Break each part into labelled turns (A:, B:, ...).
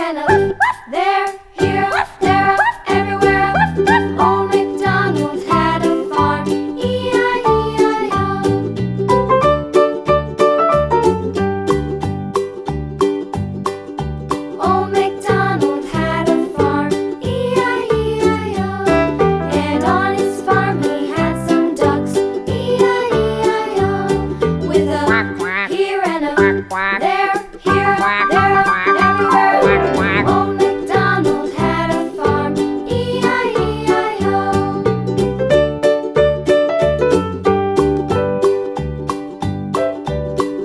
A: and a there, here, there, everywhere. Old MacDonald had a farm, E-I-E-I-O. Old MacDonald had a farm, E-I-E-I-O. And on his farm he had some ducks, E-I-E-I-O. With a here and a there, here, there, everywhere. Old MacDonald had a farm, E-I-E-I-O.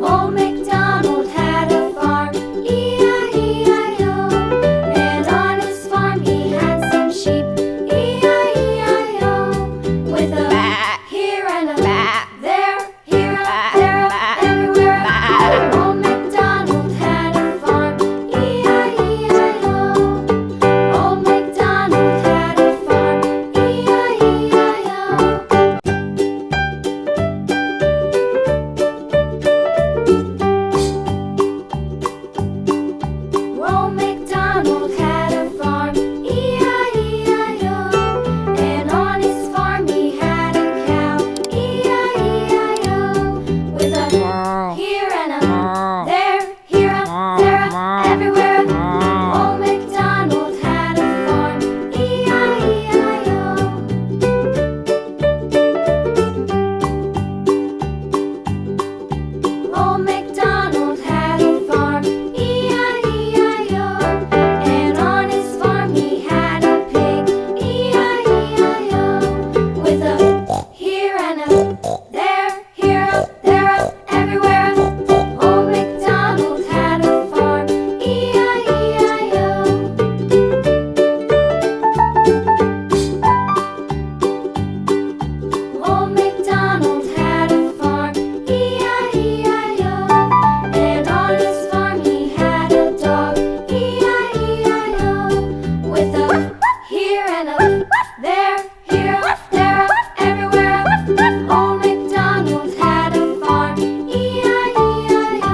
A: Old MacDonald had a farm, E-I-E-I-O. And on his farm he had some sheep, E-I-E-I-O. With a here and a there, here, there, everywhere. Old MacDonald had a farm, E-I-E-I-O. Old MacDonald had a farm, E-I-E-I-O. Old MacDonald had a farm, E-I-E-I-O. And on his farm he had a cow, E-I-E-I-O. With a here and a there, here, there, everywhere. Old MacDonald had a farm, E-I-E-I-O. Old MacDonald had a farm, E-I-E-I-O. And on his farm he had a pig, E-I-E-I-O. With a here and a there, here, there, everywhere. Old MacDonald had a farm, E-I-E-I-O. Old MacDonald had a farm, E-I-E-I-O. And on his farm he had a dog, E-I-E-I-O. With a here and a there, here, there, everywhere. Old MacDonald had a farm, E-I-E-I-O.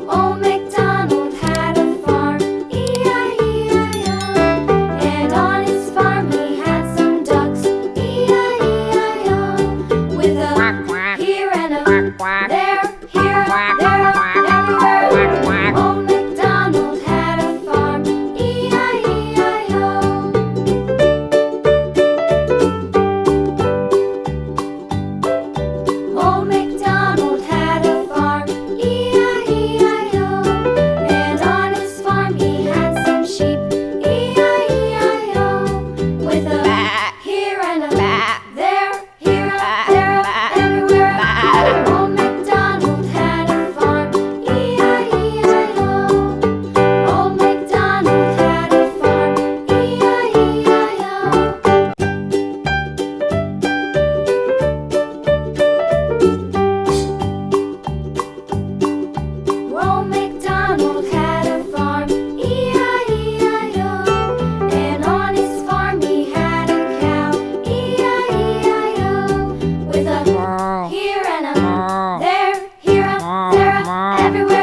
A: Old MacDonald had a farm, E-I-E-I-O. And on his farm he had some ducks, E-I-E-I-O. With a here and a there, here, there, everywhere. Old MacDonald had a farm, E-I-E-I-O. Old MacDonald had a farm, E-I-E-I-O. And on his farm he had some sheep, E-I-E-I-O. With a here and a there, here, there, everywhere. Old MacDonald had a farm, E-I-E-I-O. Old MacDonald had a farm, E-I-E-I-O. Old MacDonald had a farm, E-I-E-I-O. And on his farm he had a cow, E-I-E-I-O. With a here and a there, here, there, everywhere.